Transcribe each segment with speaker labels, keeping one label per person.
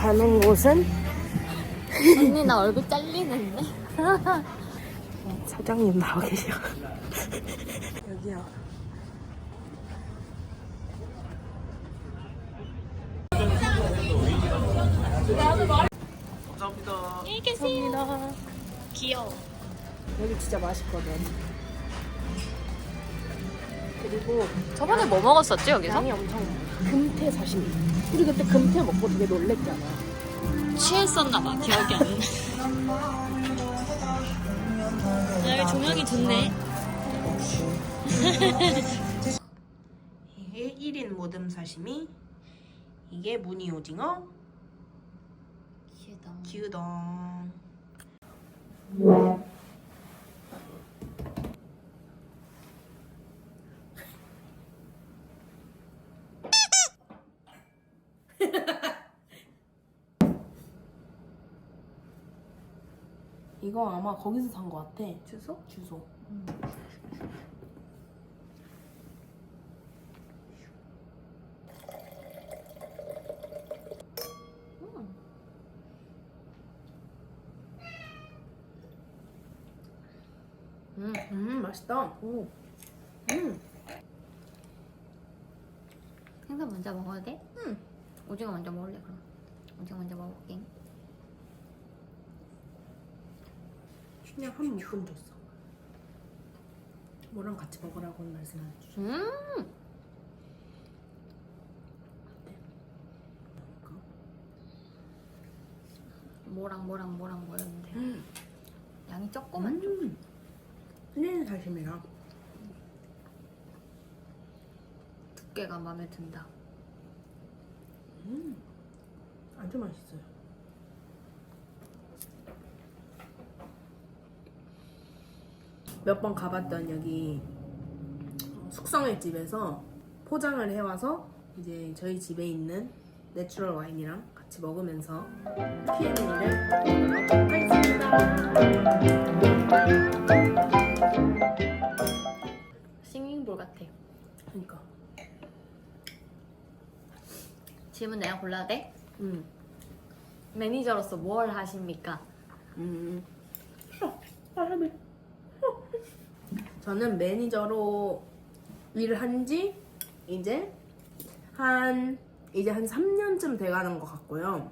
Speaker 1: 가는 곳은
Speaker 2: 언니 나 얼굴 잘리는데?
Speaker 1: 사장님 나와 계셔. 여기요.
Speaker 3: 감사합니다.
Speaker 2: 안녕히 계세요. 귀여워.
Speaker 1: 여기 진짜 맛있거든. 그리고
Speaker 2: 저번에 뭐 먹었었지 여기서?
Speaker 1: 양이 엄청 많아. 금태 사시미. 우리 그때 금태 먹고 되게 놀랬잖아.
Speaker 2: 취했었나봐. 기억이 안 나. 야, 여기 조명이 좋네.
Speaker 1: 이게 1인 모듬 사시미. 이게 무늬 오징어.
Speaker 2: 귀여다.
Speaker 1: 기우동. 이거 아마 거기서 산 거 같아. 주소? 주소. 맛있다. 오.
Speaker 2: 생선 먼저 먹어도 돼?
Speaker 1: 응.
Speaker 2: 오징어 먼저 먹을래 그럼? 오징어 먼저 먹을게.
Speaker 1: 그냥 한 묶음 줬어. 뭐랑 같이 먹으라고 말씀 안 해주셔.
Speaker 2: 뭐랑 뭐였는데 양이 조그만 좀.
Speaker 1: 플레인 사심이랑
Speaker 2: 두께가 마음에 든다.
Speaker 1: 아주 맛있어요. 몇 번 가봤던 여기 숙성의 집에서 포장을 해와서 이제 저희 집에 있는 내추럴 와인이랑 같이 먹으면서 Q&A를 하도록 하겠습니다.
Speaker 2: 싱잉볼 같아.
Speaker 1: 그러니까.
Speaker 2: 질문 내가 골라야 돼?
Speaker 1: 음.
Speaker 2: 매니저로서 뭘 하십니까?
Speaker 1: 저는 매니저로 일을 한지 이제 한 3년쯤 돼가는 것 같고요.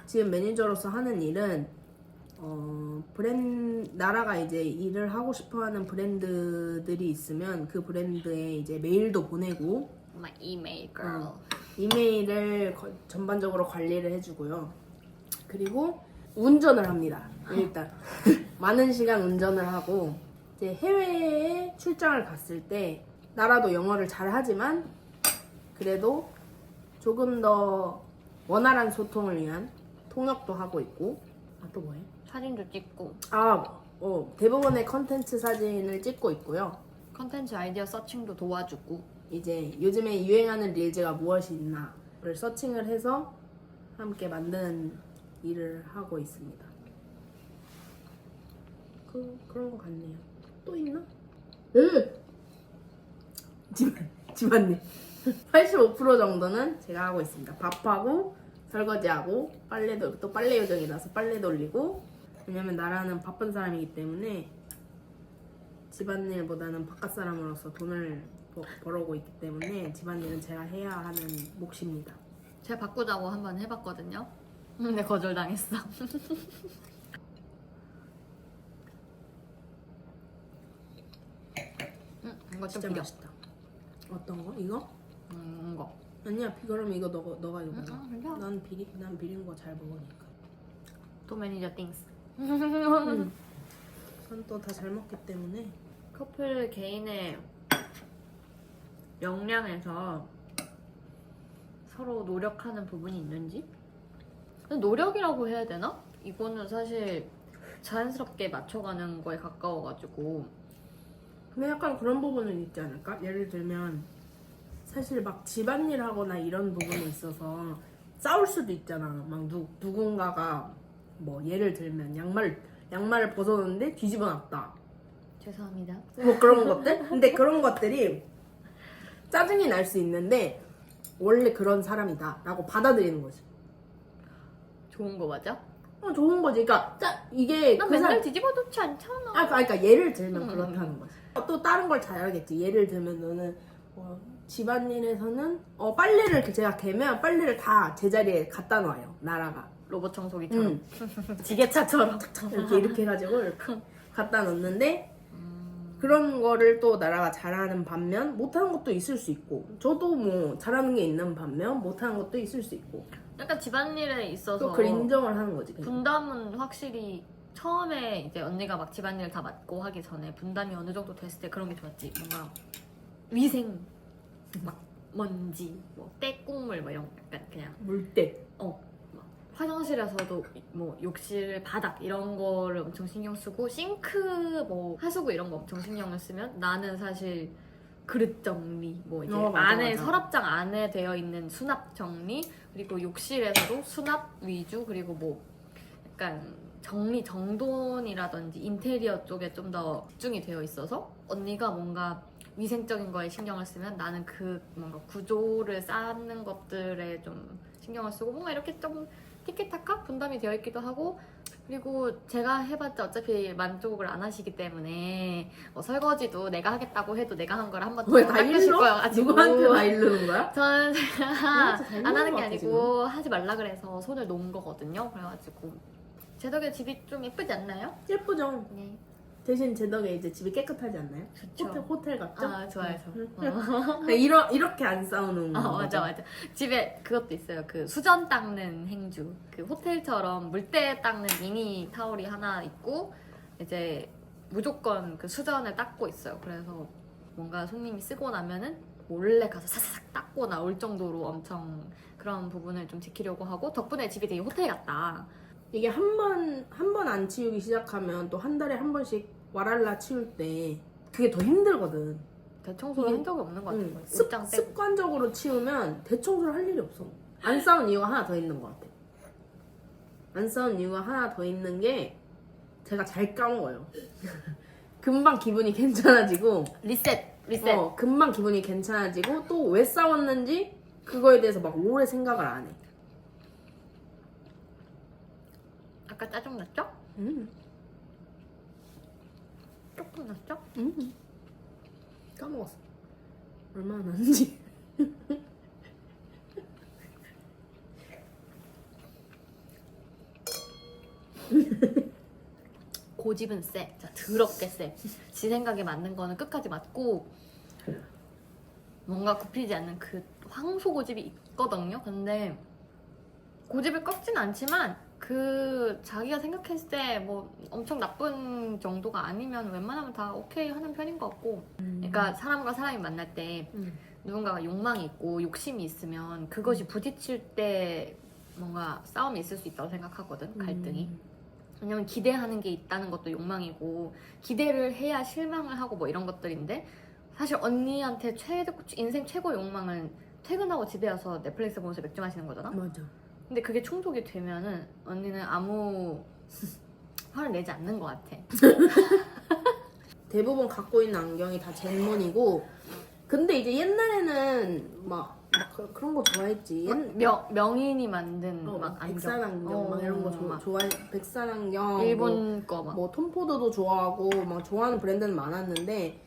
Speaker 1: 지금 매니저로서 하는 일은 나라가 이제 일을 하고 싶어하는 브랜드들이 있으면 그 브랜드에 이제 메일도 보내고
Speaker 2: My email girl.
Speaker 1: 이메일을 전반적으로 관리를 해주고요. 그리고 운전을 합니다. 일단 많은 시간 운전을 하고 이제 해외에 출장을 갔을 때 나라도 영어를 잘 하지만 그래도 조금 더 원활한 소통을 위한 통역도 하고 있고 또 뭐해?
Speaker 2: 사진도 찍고
Speaker 1: 대부분의 컨텐츠 사진을 찍고 있고요.
Speaker 2: 컨텐츠 아이디어 서칭도 도와주고
Speaker 1: 이제 요즘에 유행하는 릴즈가 무엇이 있나를 서칭을 해서 함께 만드는 일을 하고 있습니다. 그런 거 같네요. 또 있나? 집안일 85% 정도는 제가 하고 있습니다. 밥하고 설거지하고 빨래도 또 빨래 요정이라서 빨래 돌리고 왜냐면 나라는 바쁜 사람이기 때문에 집안일보다는 바깥 사람으로서 돈을 벌어오고 있기 때문에 집안일은 제가 해야 하는 몫입니다.
Speaker 2: 제가 바꾸자고 한번 해봤거든요. 근데 거절당했어. 이거 좀
Speaker 1: 진짜
Speaker 2: 비려.
Speaker 1: 맛있다. 어떤 거? 이거?
Speaker 2: 이거.
Speaker 1: 아니야, 그럼 이거 너가 이거 먹어.
Speaker 2: 괜찮아.
Speaker 1: 난 비린 거 잘 먹으니까.
Speaker 2: 또 매니저 띵스.
Speaker 1: 전 또 다 잘 먹기 때문에.
Speaker 2: 커플 개인의 역량에서 서로 노력하는 부분이 있는지? 근데 노력이라고 해야 되나? 이거는 사실 자연스럽게 맞춰가는 거에 가까워가지고.
Speaker 1: 근데 약간 그런 부분은 있지 않을까? 예를 들면 사실 막 집안일 하거나 이런 부분에 있어서 싸울 수도 있잖아. 막 누군가가 뭐 예를 들면 양말을 벗었는데 뒤집어 놨다.
Speaker 2: 죄송합니다.
Speaker 1: 뭐 그런 것들? 근데 그런 것들이 짜증이 날 수 있는데 원래 그런 사람이다 라고 받아들이는 거지.
Speaker 2: 좋은 거 맞아?
Speaker 1: 좋은 거지. 그러니까 이게
Speaker 2: 난
Speaker 1: 그
Speaker 2: 맨날 뒤집어 놓지 않잖아.
Speaker 1: 그러니까 예를 들면
Speaker 2: 음,
Speaker 1: 그렇다는 거지. 또 다른 걸 잘 알겠지. 예를 들면 너는 집안일에서는 빨래를 제가 개면 빨래를 다 제자리에 갖다 놔요. 나라가.
Speaker 2: 로봇 청소기처럼. 지게차처럼.
Speaker 1: 이렇게 해가지고 이렇게 갖다 놓는데 그런 거를 또 나라가 잘하는 반면 못하는 것도 있을 수 있고 저도 뭐 잘하는 게 있는 반면 못하는 것도 있을 수 있고
Speaker 2: 약간 집안일에 있어서
Speaker 1: 또 그걸 인정을 하는 거지. 그냥.
Speaker 2: 분담은 확실히 처음에 이제 언니가 막 집안일 다 맡고 하기 전에 분담이 어느 정도 됐을 때 그런 게 좋았지. 뭔가 위생, 막 먼지, 뭐 때국물 뭐 이런 거 약간 그냥
Speaker 1: 물때.
Speaker 2: 화장실에서도 뭐 욕실 바닥 이런 거를 엄청 신경 쓰고 싱크 뭐 하수구 이런 거 엄청 신경을 쓰면 나는 사실 그릇 정리 뭐 이제
Speaker 1: 맞아,
Speaker 2: 안에
Speaker 1: 맞아.
Speaker 2: 서랍장 안에 되어 있는 수납 정리 그리고 욕실에서도 수납 위주 그리고 뭐 약간 정리 정돈이라든지 인테리어 쪽에 좀 더 집중이 되어 있어서 언니가 뭔가 위생적인 거에 신경을 쓰면 나는 그 뭔가 구조를 쌓는 것들에 좀 신경을 쓰고 뭔가 이렇게 좀 티키타카 분담이 되어 있기도 하고 그리고 제가 해봤자 어차피 만족을 안 하시기 때문에 설거지도 내가 하겠다고 해도 내가 한 걸 한 번 더
Speaker 1: 왜다
Speaker 2: 닦으실
Speaker 1: 일러?
Speaker 2: 거여가지고
Speaker 1: 누구한테 다 이르는 거야?
Speaker 2: 저는 제가
Speaker 1: 진짜 잘
Speaker 2: 안 하는
Speaker 1: 것
Speaker 2: 게
Speaker 1: 같아,
Speaker 2: 아니고 하지 말라 그래서 손을 놓은 거거든요. 그래가지고 제 덕에 집이 좀 예쁘지 않나요?
Speaker 1: 예쁘죠.
Speaker 2: 네,
Speaker 1: 대신 제 덕에 이제 집이 깨끗하지 않나요?
Speaker 2: 좋죠.
Speaker 1: 호텔 같죠?
Speaker 2: 아 좋아요.
Speaker 1: 이렇게 안 싸우는 거.
Speaker 2: 맞아. 집에 그것도 있어요. 그 수전 닦는 행주. 그 호텔처럼 물때 닦는 미니 타월이 하나 있고 이제 무조건 그 수전을 닦고 있어요. 그래서 뭔가 손님이 쓰고 나면은 몰래 가서 사사삭 닦고 나올 정도로 엄청 그런 부분을 좀 지키려고 하고 덕분에 집이 되게 호텔 같다.
Speaker 1: 이게 한 번 안 치우기 시작하면 또 한 달에 한 번씩 와랄라 치울 때 그게 더 힘들거든.
Speaker 2: 대청소를
Speaker 1: 이게-
Speaker 2: 한 적이 없는 것 같아요. 옷장 떼고.
Speaker 1: 습관적으로 치우면 대청소를 할 일이 없어. 안 싸운 이유가 하나 더 있는 것 같아. 안 싸운 이유가 하나 더 있는 게 제가 잘 까먹어요. 금방 기분이 괜찮아지고
Speaker 2: 리셋.
Speaker 1: 금방 기분이 괜찮아지고 또 왜 싸웠는지 그거에 대해서 막 오래 생각을 안 해.
Speaker 2: 아까 짜증 났죠?
Speaker 1: 음.
Speaker 2: 조금 났죠?
Speaker 1: 까먹었어. 얼마나 났는지.
Speaker 2: 고집은 세. 자, 더럽게 세. 지 생각에 맞는 거는 끝까지 맞고 뭔가 굽히지 않는 그 황소 고집이 있거든요. 근데 고집을 꺾진 않지만 그 자기가 생각했을 때 뭐 엄청 나쁜 정도가 아니면 웬만하면 다 오케이 하는 편인 것 같고 그러니까 사람과 사람이 만날 때 누군가가 욕망이 있고 욕심이 있으면 그것이 부딪힐 때 뭔가 싸움이 있을 수 있다고 생각하거든. 갈등이. 왜냐면 기대하는 게 있다는 것도 욕망이고 기대를 해야 실망을 하고 뭐 이런 것들인데 사실 언니한테 인생 최고 욕망은 퇴근하고 집에 와서 넷플릭스 보면서 맥주 마시는 거잖아.
Speaker 1: 맞아.
Speaker 2: 근데 그게 충족이 되면은 언니는 아무 화를 내지 않는 것 같아.
Speaker 1: 대부분 갖고 있는 안경이 다 젠몬이고 근데 이제 옛날에는 막 그런 거 좋아했지.
Speaker 2: 명인이 만든 막 안경.
Speaker 1: 백산 안경 막 이런 거 좋아해. 백산 안경
Speaker 2: 일본 거 막.
Speaker 1: 뭐 톰포드도 좋아하고 막 좋아하는 브랜드는 많았는데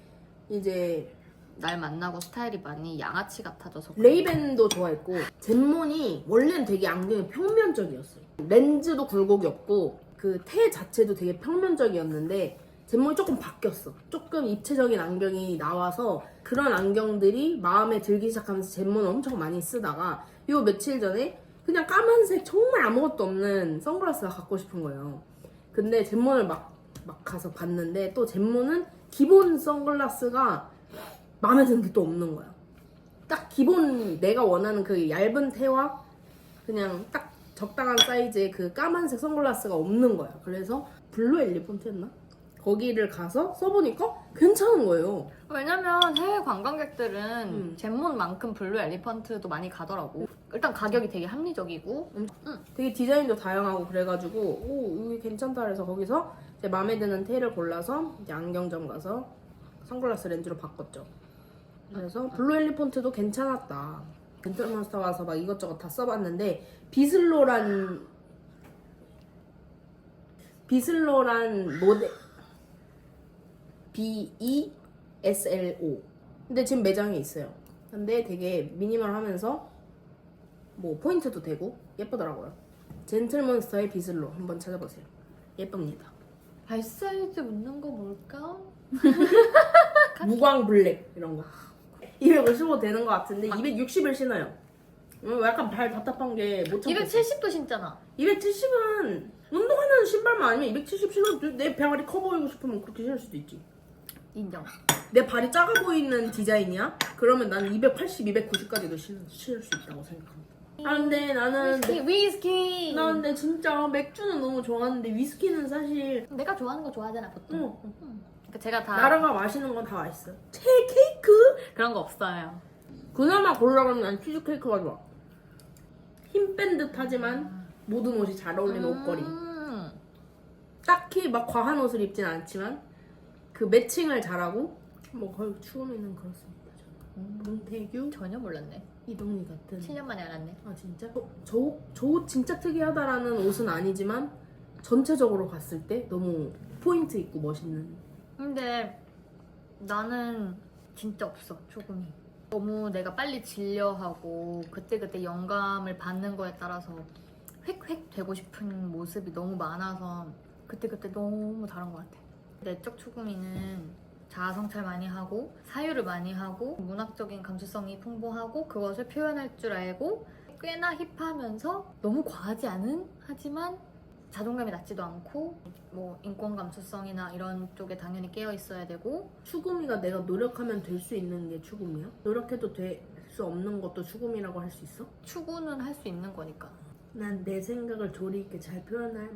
Speaker 1: 이제
Speaker 2: 날 만나고 스타일이 많이 양아치 같아져서
Speaker 1: 레이벤도 좋아했고 젠몬이 원래는 되게 안경이 평면적이었어요. 렌즈도 굴곡이었고 그 테 자체도 되게 평면적이었는데 젠몬이 조금 바뀌었어. 조금 입체적인 안경이 나와서 그런 안경들이 마음에 들기 시작하면서 젠몬을 엄청 많이 쓰다가 요 며칠 전에 그냥 까만색 정말 아무것도 없는 선글라스가 갖고 싶은 거예요. 근데 젠몬을 막 가서 봤는데 또 젠몬은 기본 선글라스가 마음에 드는 게 또 없는 거야. 딱 기본 내가 원하는 그 얇은 테와 그냥 딱 적당한 사이즈의 그 까만색 선글라스가 없는 거야. 그래서 블루 엘리펀트였나? 거기를 가서 써보니까 괜찮은 거예요.
Speaker 2: 왜냐면 해외 관광객들은 젠몬만큼 블루 엘리펀트도 많이 가더라고. 일단 가격이 되게 합리적이고
Speaker 1: 되게 디자인도 다양하고 그래가지고 오 이게 괜찮다 그래서 거기서 제 마음에 드는 테를 골라서 이제 안경점 가서 선글라스 렌즈로 바꿨죠. 그래서 블루 엘리펀트도 괜찮았다. 벤틀몬스터 가서 막 이것저것 다 써봤는데 비슬로란 비슬로란 모델 BESLO. 근데 지금 매장에 있어요. 근데 되게 미니멀하면서 뭐 포인트도 되고 예쁘더라고요. 젠틀몬스터의 비슬로 한번 찾아보세요. 예쁩니다.
Speaker 2: 발 사이즈 묻는 거 뭘까?
Speaker 1: 무광 블랙 이런 거. 255 되는 것 같은데 260을 신어요. 약간 발 답답한 게 못 참고.
Speaker 2: 270도 신잖아.
Speaker 1: 270은 운동하는 신발만 아니면 270 신어도 내 발이 커 보이고 싶으면 그렇게 신을 수도 있지.
Speaker 2: 인정.
Speaker 1: 내 발이 작아 보이는 디자인이야? 그러면 나는 280, 290까지도 신을 수 있다고 생각합니다. 아 근데 나는
Speaker 2: 위스키.
Speaker 1: 나 근데 진짜 맥주는 너무 좋아하는데 위스키는 사실
Speaker 2: 내가 좋아하는 거 좋아하잖아 보통. 그러니까 제가 다
Speaker 1: 나라가 마시는 건 다 맛있어. 케이크?
Speaker 2: 그런 거 없어요.
Speaker 1: 그나마 고르라면 난 치즈케이크가 좋아. 힘 뺀 듯하지만 모든 옷이 잘 어울리는 옷걸이. 딱히 막 과한 옷을 입진 않지만 그 매칭을 잘하고 뭐 거의 추우면은 그렇습니다. 봉태규,
Speaker 2: 전혀 몰랐네.
Speaker 1: 이동희 같은.
Speaker 2: 7년 만에 알았네.
Speaker 1: 아 진짜? 저 옷 진짜 특이하다라는 옷은 아니지만 전체적으로 봤을 때 너무 포인트 있고 멋있는.
Speaker 2: 근데 나는 진짜 없어 조금이. 너무 내가 빨리 질려하고 그때그때 영감을 받는 거에 따라서 획획 되고 싶은 모습이 너무 많아서 그때그때 너무 다른 것 같아. 내적 추구미는 자아 성찰 많이 하고 사유를 많이 하고 문학적인 감수성이 풍부하고 그것을 표현할 줄 알고 꽤나 힙하면서 너무 과하지 않은 하지만 자존감이 낮지도 않고 뭐 인권 감수성이나 이런 쪽에 당연히 깨어 있어야 되고.
Speaker 1: 추구미가 내가 노력하면 될 수 있는 게 추구미야? 노력해도 될 수 없는 것도 추구미라고 할 수 있어?
Speaker 2: 추구는 할 수 있는 거니까.
Speaker 1: 난 내 생각을 조리 있게 잘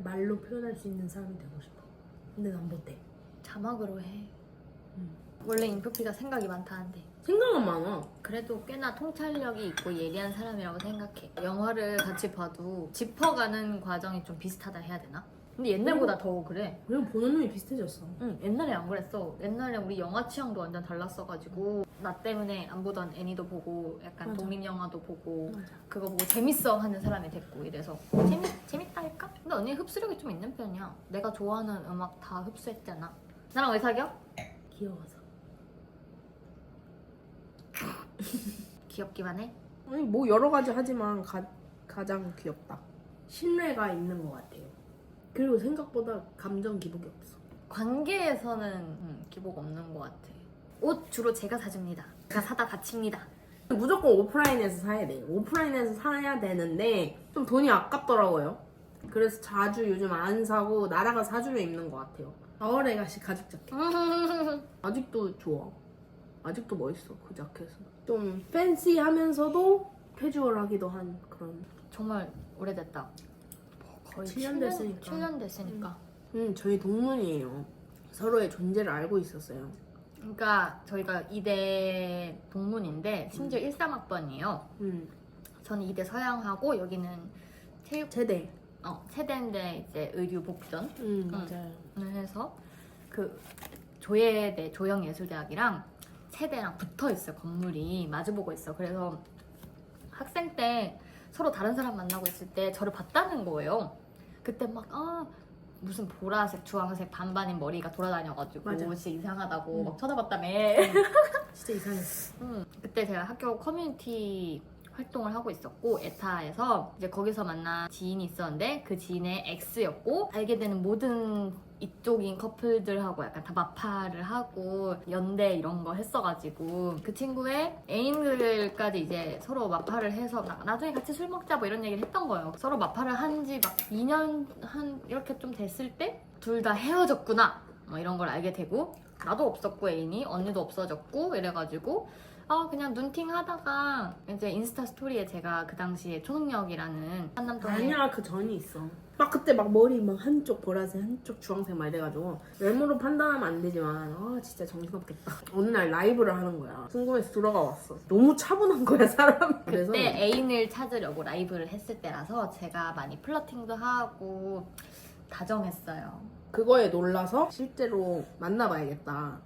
Speaker 1: 말로 표현할 수 있는 사람이 되고 싶어. 근데 난 못해.
Speaker 2: 자막으로 해. 원래 인프피가 생각이 많다는데
Speaker 1: 생각은 많아.
Speaker 2: 그래도 꽤나 통찰력이 있고 예리한 사람이라고 생각해. 영화를 같이 봐도 짚어가는 과정이 좀 비슷하다 해야 되나? 근데 옛날보다 더 그래.
Speaker 1: 그리고 보는 놈이 비슷해졌어.
Speaker 2: 응, 옛날에 안 그랬어. 옛날에 우리 영화 취향도 완전 달랐어가지고 나 때문에 안 보던 애니도 보고 약간
Speaker 1: 맞아.
Speaker 2: 독립영화도 보고
Speaker 1: 맞아.
Speaker 2: 그거 보고 재밌어 하는 사람이 됐고 이래서 재밌다 할까? 근데 언니 흡수력이 좀 있는 편이야. 내가 좋아하는 음악 다 흡수했잖아. 나랑 왜 사겨?
Speaker 1: 귀여워서.
Speaker 2: 귀엽기만 해?
Speaker 1: 아니 뭐 여러 가지 하지만 가장 귀엽다. 신뢰가 있는 것 같아요. 그리고 생각보다 감정 기복이 없어.
Speaker 2: 관계에서는 기복 없는 것 같아. 옷 주로 제가 사줍니다. 제가 사다 바칩니다.
Speaker 1: 무조건 오프라인에서 사야 돼. 오프라인에서 사야 되는데 좀 돈이 아깝더라고요. 그래서 자주 요즘 안 사고 나라가 사주면 입는 것 같아요. 아우레가시 가죽 자켓. 아직도 좋아. 아직도 멋있어 그 자켓은. 좀 팬시하면서도 캐주얼하기도 한 그런.
Speaker 2: 정말 오래됐다. 거의
Speaker 1: 7년 됐으니까.
Speaker 2: 7년 됐으니까.
Speaker 1: 저희 동문이에요. 서로의 존재를 알고 있었어요.
Speaker 2: 그러니까 저희가 2대 동문인데 심지어 13학번이에요. 저는 2대 서양하고 여기는 체육
Speaker 1: 세대.
Speaker 2: 세대인데 이제 의류 복전
Speaker 1: 맞아요.
Speaker 2: 해서 그 조예대 조영예술대학이랑 세대랑 붙어 있어요. 건물이 마주보고 있어. 그래서 학생 때 서로 다른 사람 만나고 있을 때 저를 봤다는 거예요. 그때 막 무슨 보라색, 주황색 반반인 머리가 돌아다녀가지고
Speaker 1: 맞아.
Speaker 2: 진짜 이상하다고
Speaker 1: 응.
Speaker 2: 막 쳐다봤다며.
Speaker 1: 진짜 이상했어.
Speaker 2: 그때 제가 학교 커뮤니티 활동을 하고 있었고 에타에서 이제 거기서 만난 지인이 있었는데 그 지인의 X였고 알게 되는 모든 이쪽인 커플들하고 약간 다 마파를 하고 연대 이런 거 했어가지고 그 친구의 애인들까지 이제 서로 마파를 해서 나중에 같이 술 먹자 뭐 이런 얘기를 했던 거예요. 서로 마파를 한 지 막 2년 한 이렇게 좀 됐을 때 둘 다 헤어졌구나 뭐 이런 걸 알게 되고 나도 없었고 애인이 언니도 없어졌고 이래가지고 그냥 눈팅 하다가 이제 인스타 스토리에 제가 그 당시에 초능력이라는 한남동에
Speaker 1: 아니야 그 전이 있어. 막 그때 막 머리 막 한쪽 보라색 한쪽 주황색 막 이래가지고 외모로 판단하면 안 되지만 진짜 정신없겠다. 어느 날 라이브를 하는 거야. 궁금해서 들어가 왔어. 너무 차분한 거야 사람. 그래서
Speaker 2: 그때 애인을 찾으려고 라이브를 했을 때라서 제가 많이 플러팅도 하고 다정했어요.
Speaker 1: 그거에 놀라서 실제로 만나봐야겠다.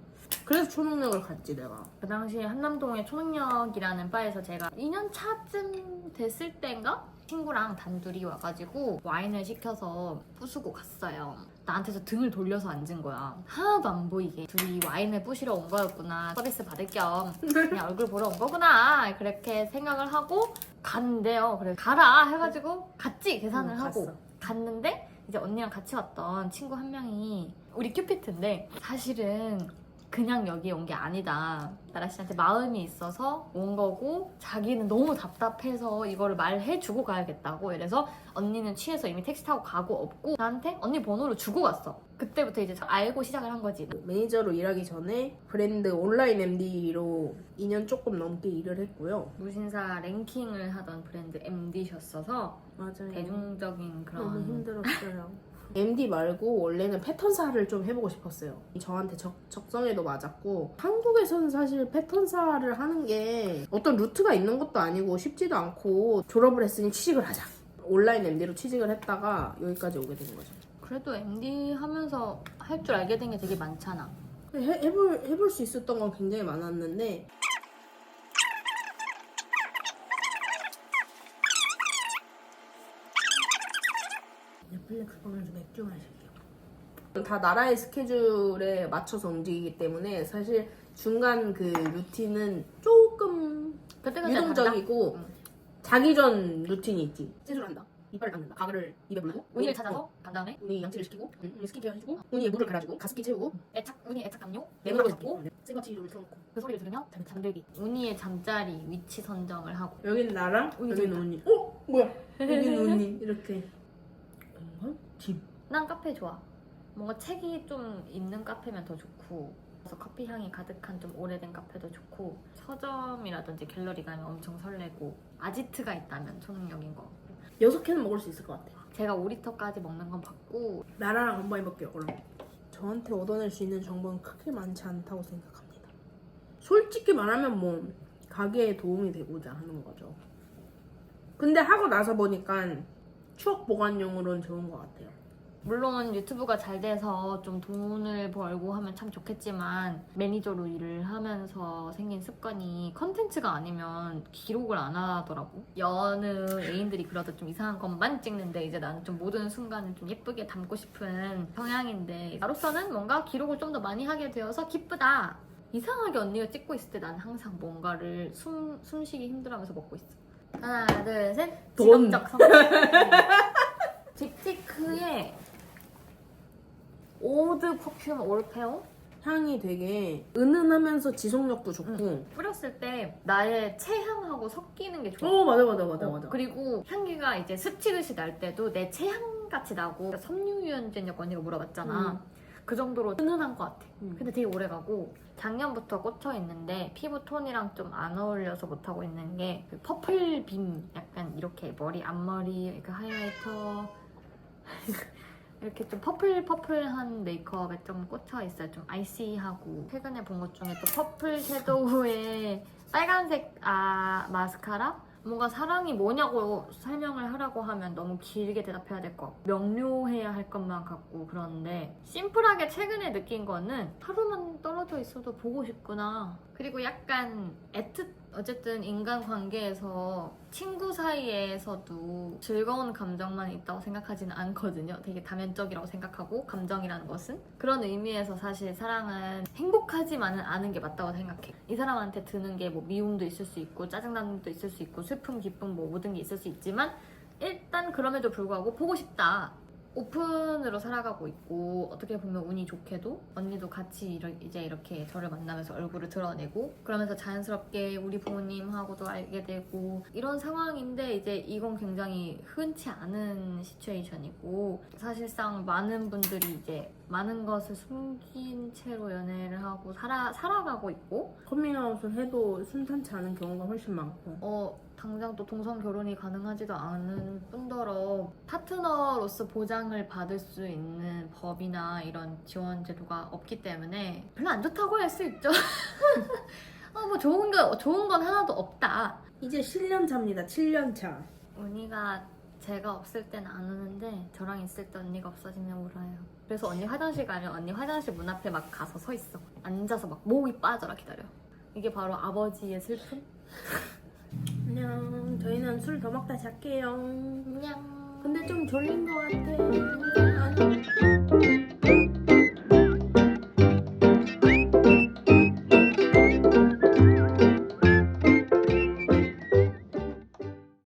Speaker 1: 그래서 초능력을 갖지 내가.
Speaker 2: 그 당시에 한남동에 초능력이라는 바에서 제가 2년 차쯤 됐을 때인가? 친구랑 단둘이 와가지고 와인을 시켜서 부수고 갔어요. 나한테서 등을 돌려서 앉은 거야. 하나도 안 보이게. 둘이 와인을 부시러 온 거였구나. 서비스 받을 겸 그냥 얼굴 보러 온 거구나. 그렇게 생각을 하고 갔는데요. 그래 가라 해가지고 갔지. 계산을 하고
Speaker 1: 갔어.
Speaker 2: 갔는데 이제 언니랑 같이 왔던 친구 한 명이 우리 큐피트인데 사실은 그냥 여기 온 게 아니다. 나라 씨한테 마음이 있어서 온 거고 자기는 너무 답답해서 이거를 말해주고 가야겠다고. 이래서 언니는 취해서 이미 택시 타고 가고 없고 나한테 언니 번호를 주고 갔어. 그때부터 이제 알고 시작을 한 거지.
Speaker 1: 매니저로 일하기 전에 브랜드 온라인 MD로 2년 조금 넘게 일을 했고요.
Speaker 2: 무신사 랭킹을 하던 브랜드 MD셨어서
Speaker 1: 맞아요.
Speaker 2: 대중적인 그런
Speaker 1: 너무 힘들었어요. MD 말고 원래는 패턴사를 좀 해보고 싶었어요. 저한테 적성에도 맞았고 한국에서는 사실 패턴사를 하는 게 어떤 루트가 있는 것도 아니고 쉽지도 않고 졸업을 했으니 취직을 하자. 온라인 MD로 취직을 했다가 여기까지 오게 된 거죠.
Speaker 2: 그래도 MD 하면서 할 줄 알게 된 게 되게 많잖아.
Speaker 1: 해볼 수 있었던 건 굉장히 많았는데 넷플릭스 보면서 맥주 마실게요. 다 나라의 스케줄에 맞춰서 움직이기 때문에 사실 중간 그 루틴은 조금
Speaker 2: 그때그때
Speaker 1: 유동적이고
Speaker 2: 달라?
Speaker 1: 자기 전 루틴이 있지. 세수를 한다. 이빨을 닦는다. 가글을 입에 물고
Speaker 2: 운이를 찾아서 간 다음에
Speaker 1: 운이 양치를 시키고 운이 스킨케어 해주고 운이에 물을 갈아주고 가습기 채우고
Speaker 2: 운이 애착 담요
Speaker 1: 내물을 잡고 생과치를 틀어놓고
Speaker 2: 그 소리를 들으면 잠들기. 운이의 잠자리 위치 선정을 하고.
Speaker 1: 여기는 나랑
Speaker 2: 운이
Speaker 1: 여기는
Speaker 2: 저기다.
Speaker 1: 운이 뭐야 여기는 운이 이렇게 집
Speaker 2: 난 카페 좋아. 뭔가 책이 좀 있는 카페면 더 좋고 그래서 커피 향이 가득한 좀 오래된 카페도 좋고 서점이라든지 갤러리 가면 엄청 설레고 아지트가 있다면 초능력인 거.
Speaker 1: 6캔은 먹을 수 있을 것 같아요.
Speaker 2: 제가 5리터까지 먹는 건 받고
Speaker 1: 나라랑 한번 해볼게요. 그럼 저한테 얻어낼 수 있는 정보는 크게 많지 않다고 생각합니다. 솔직히 말하면 뭐 가게에 도움이 되고자 하는 거죠. 근데 하고 나서 보니까 추억 보관용으로는 좋은 것 같아요.
Speaker 2: 물론 유튜브가 잘 돼서 좀 돈을 벌고 하면 참 좋겠지만 매니저로 일을 하면서 생긴 습관이 컨텐츠가 아니면 기록을 안 하더라고. 여느 애인들이 그러다 좀 이상한 것만 찍는데 이제 나는 좀 모든 순간을 좀 예쁘게 담고 싶은 성향인데 나로서는 뭔가 기록을 좀 더 많이 하게 되어서 기쁘다. 이상하게 언니가 찍고 있을 때 나는 항상 뭔가를 숨쉬기 힘들어하면서 먹고 있어. 하나 둘 셋.
Speaker 1: 돈.
Speaker 2: 직업적 성공. 빅티크의 오드 퍼퓸 올페어?
Speaker 1: 향이 되게 은은하면서 지속력도 좋고
Speaker 2: 뿌렸을 때 나의 체향하고 섞이는 게 좋아.
Speaker 1: 맞아.
Speaker 2: 그리고 향기가 이제 스치듯이 날 때도 내 체향같이 나고 섬유유연제냐고 언니가 물어봤잖아. 그 정도로 은은한 것 같아. 근데 되게 오래가고 작년부터 꽂혀 있는데 피부 톤이랑 좀 안 어울려서 못하고 있는 게그 퍼플 빔 약간 이렇게 머리 앞머리 이렇게 하이라이터 이렇게 좀 퍼플한 메이크업에 좀 꽂혀 있어요. 좀 아이시하고 최근에 본 것 중에 또 퍼플 섀도우에 빨간색 마스카라? 뭔가 사랑이 뭐냐고 설명을 하라고 하면 너무 길게 대답해야 될 것 같고 명료해야 할 것만 같고 그런데 심플하게 최근에 느낀 거는 하루만 떨어져 있어도 보고 싶구나. 그리고 약간 어쨌든 인간관계에서 친구 사이에서도 즐거운 감정만 있다고 생각하지는 않거든요. 되게 다면적이라고 생각하고 감정이라는 것은 그런 의미에서 사실 사랑은 행복하지만은 않은 게 맞다고 생각해. 이 사람한테 드는 게 뭐 미움도 있을 수 있고 짜증나는 것도 있을 수 있고 슬픔 기쁨 뭐 모든 게 있을 수 있지만 일단 그럼에도 불구하고 보고 싶다. 오픈으로 살아가고 있고 어떻게 보면 운이 좋게도 언니도 같이 이제 이렇게 저를 만나면서 얼굴을 드러내고 그러면서 자연스럽게 우리 부모님하고도 알게 되고 이런 상황인데 이제 이건 굉장히 흔치 않은 시츄에이션이고 사실상 많은 분들이 이제 많은 것을 숨긴 채로 연애를 하고 살아가고 있고
Speaker 1: 커밍아웃을 해도 순탄치 않은 경우가 훨씬 많고
Speaker 2: 당장 또 동성 결혼이 가능하지도 않은 뿐더러 파트너로서 보장을 받을 수 있는 법이나 이런 지원 제도가 없기 때문에 별로 안 좋다고 할 수 있죠. 뭐 좋은 건 하나도 없다.
Speaker 1: 이제 7년 차입니다. 7년 차.
Speaker 2: 언니가 제가 없을 땐 안 우는데 저랑 있을 때 언니가 없어지면 울어요. 그래서 언니 화장실 가면 언니 화장실 문 앞에 막 가서 서 있어. 앉아서 막 목이 빠져라 기다려. 이게 바로 아버지의 슬픔?
Speaker 1: 안녕. 저희는 술 더 먹다 잘게요.
Speaker 2: 안녕.
Speaker 1: 근데 좀 졸린 것 같아.